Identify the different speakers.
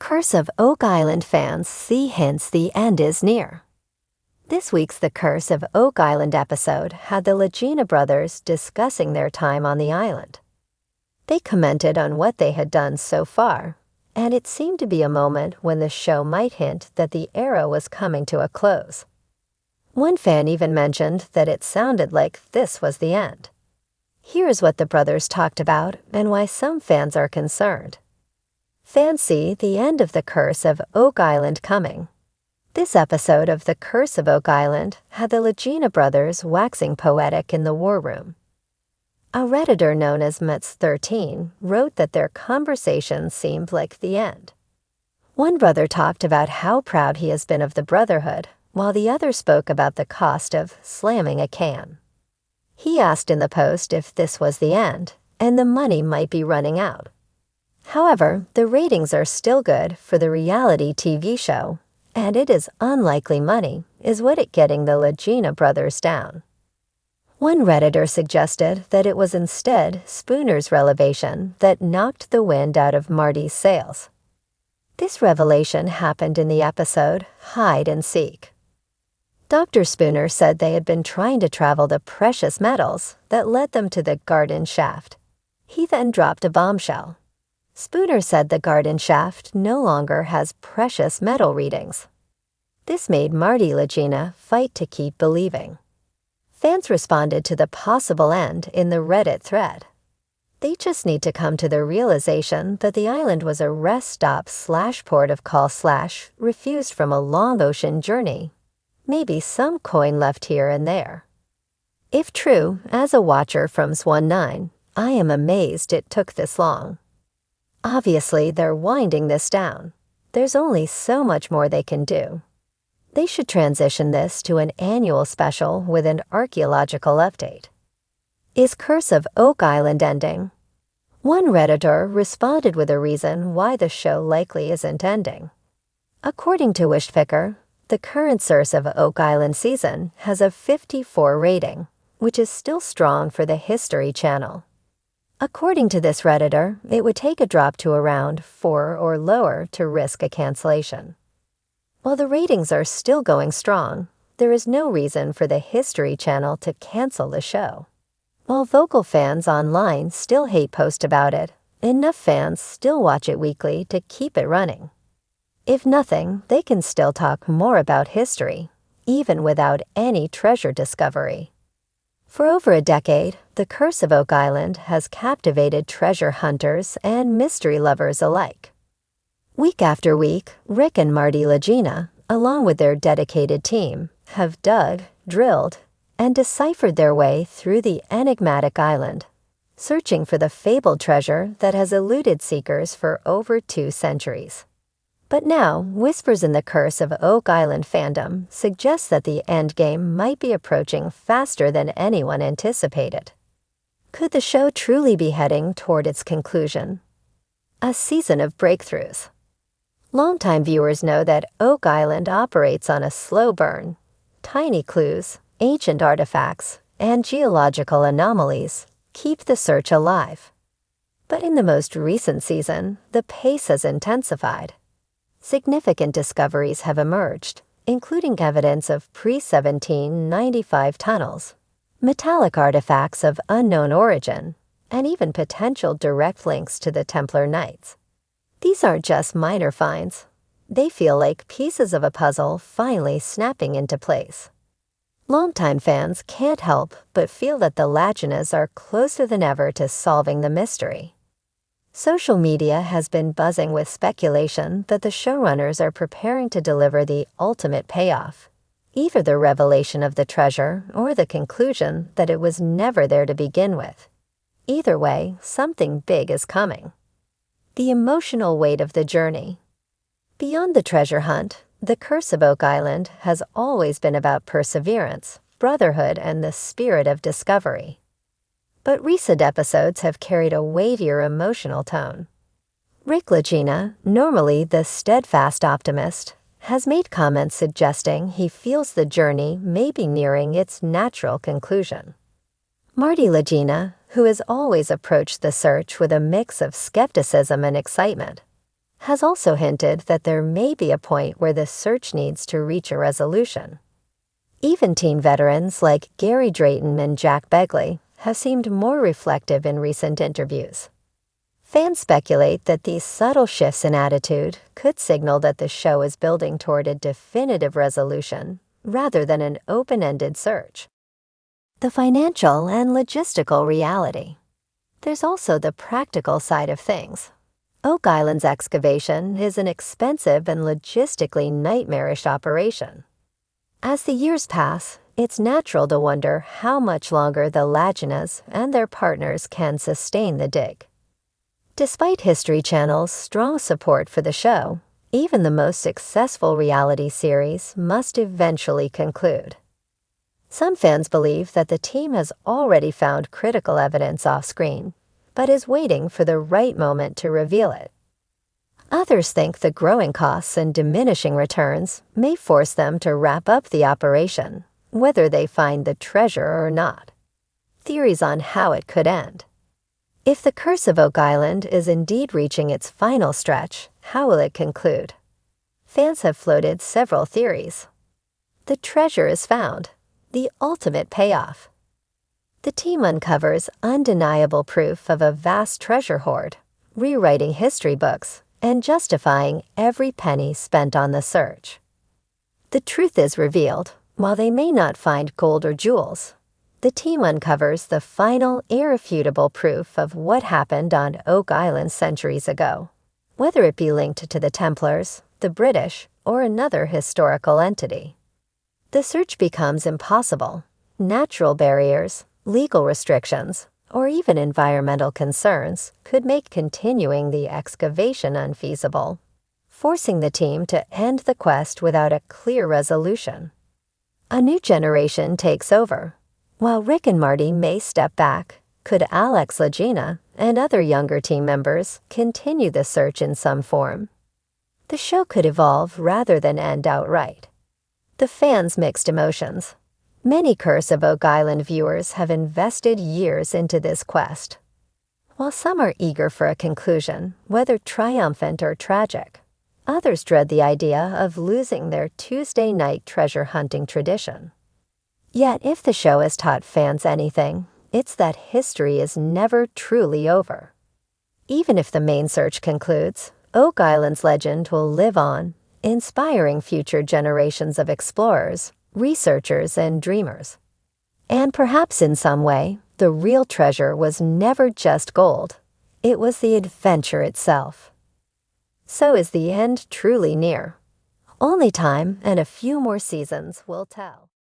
Speaker 1: Curse of Oak Island fans see hints the end is near. This week's The Curse of Oak Island episode had the Lagina brothers discussing their time on the island. They commented on what they had done so far, and it seemed to be a moment when the show might hint that the era was coming to a close. One fan even mentioned that it sounded like this was the end. Here's what the brothers talked about and why some fans are concerned. Fans see the end of the Curse of Oak Island coming. This episode of The Curse of Oak Island had the Lagina brothers waxing poetic in the war room. A Redditor known as Mets13 wrote that their conversation seemed like the end. One brother talked about how proud he has been of the brotherhood, while the other spoke about the cost of slamming a can. He asked in the post if this was the end, and the money might be running out. However, the ratings are still good for the reality TV show, and it is unlikely money is what it getting the Lagina brothers down. One Redditor suggested that it was instead Spooner's revelation that knocked the wind out of Marty's sails. This revelation happened in the episode Hide and Seek. Dr. Spooner said they had been trying to travel the precious metals that led them to the garden shaft. He then dropped a bombshell. Spooner said the garden shaft no longer has precious metal readings. This made Marty Lagina fight to keep believing. Fans responded to the possible end in the Reddit thread. They just need to come to the realization that the island was a rest stop / port of call / refused from a long ocean journey. Maybe some coin left here and there. If true, as a watcher from Swan9, I am amazed it took this long. Obviously, they're winding this down. There's only so much more they can do. They should transition this to an annual special with an archaeological update. Is Curse of Oak Island ending? One Redditor responded with a reason why the show likely isn't ending. According to Wishpicker, the current Curse of Oak Island season has a 54 rating, which is still strong for the History Channel. According to this Redditor, it would take a drop to around 4 or lower to risk a cancellation. While the ratings are still going strong, there is no reason for the History Channel to cancel the show. While vocal fans online still hate post about it, enough fans still watch it weekly to keep it running. If nothing, they can still talk more about history, even without any treasure discovery. For over a decade, The Curse of Oak Island has captivated treasure hunters and mystery lovers alike. Week after week, Rick and Marty Lagina, along with their dedicated team, have dug, drilled, and deciphered their way through the enigmatic island, searching for the fabled treasure that has eluded seekers for over 2 centuries. But now, whispers in the Curse of Oak Island fandom suggest that the endgame might be approaching faster than anyone anticipated. Could the show truly be heading toward its conclusion? A season of breakthroughs. Longtime viewers know that Oak Island operates on a slow burn. Tiny clues, ancient artifacts, and geological anomalies keep the search alive. But in the most recent season, the pace has intensified. Significant discoveries have emerged, including evidence of pre-1795 tunnels, metallic artifacts of unknown origin, and even potential direct links to the Templar Knights. These aren't just minor finds. They feel like pieces of a puzzle finally snapping into place. Longtime fans can't help but feel that the Laginas are closer than ever to solving the mystery. Social media has been buzzing with speculation that the showrunners are preparing to deliver the ultimate payoff, either the revelation of the treasure or the conclusion that it was never there to begin with. Either way, something big is coming. The emotional weight of the journey. Beyond the treasure hunt, The Curse of Oak Island has always been about perseverance, brotherhood, and the spirit of discovery. But recent episodes have carried a weightier emotional tone. Rick Lagina, normally the steadfast optimist, has made comments suggesting he feels the journey may be nearing its natural conclusion. Marty Lagina, who has always approached the search with a mix of skepticism and excitement, has also hinted that there may be a point where the search needs to reach a resolution. Even team veterans like Gary Drayton and Jack Begley have seemed more reflective in recent interviews. Fans speculate that these subtle shifts in attitude could signal that the show is building toward a definitive resolution rather than an open-ended search. The financial and logistical reality. There's also the practical side of things. Oak Island's excavation is an expensive and logistically nightmarish operation. As the years pass, it's natural to wonder how much longer the Laginas and their partners can sustain the dig. Despite History Channel's strong support for the show, even the most successful reality series must eventually conclude. Some fans believe that the team has already found critical evidence off-screen, but is waiting for the right moment to reveal it. Others think the growing costs and diminishing returns may force them to wrap up the operation, whether they find the treasure or not. Theories on how it could end. If the Curse of Oak Island is indeed reaching its final stretch, how will it conclude? Fans have floated several theories. The treasure is found, the ultimate payoff. The team uncovers undeniable proof of a vast treasure hoard, rewriting history books and justifying every penny spent on the search. The truth is revealed. While they may not find gold or jewels, the team uncovers the final, irrefutable proof of what happened on Oak Island centuries ago, whether it be linked to the Templars, the British, or another historical entity. The search becomes impossible. Natural barriers, legal restrictions, or even environmental concerns could make continuing the excavation unfeasible, forcing the team to end the quest without a clear resolution. A new generation takes over. While Rick and Marty may step back, could Alex Lagina and other younger team members continue the search in some form? The show could evolve rather than end outright. The fans' mixed emotions. Many Curse of Oak Island viewers have invested years into this quest. While some are eager for a conclusion, whether triumphant or tragic, others dread the idea of losing their Tuesday night treasure hunting tradition. Yet if the show has taught fans anything, it's that history is never truly over. Even if the main search concludes, Oak Island's legend will live on, inspiring future generations of explorers, researchers, and dreamers. And perhaps in some way, the real treasure was never just gold. It was the adventure itself. So is the end truly near? Only time and a few more seasons will tell.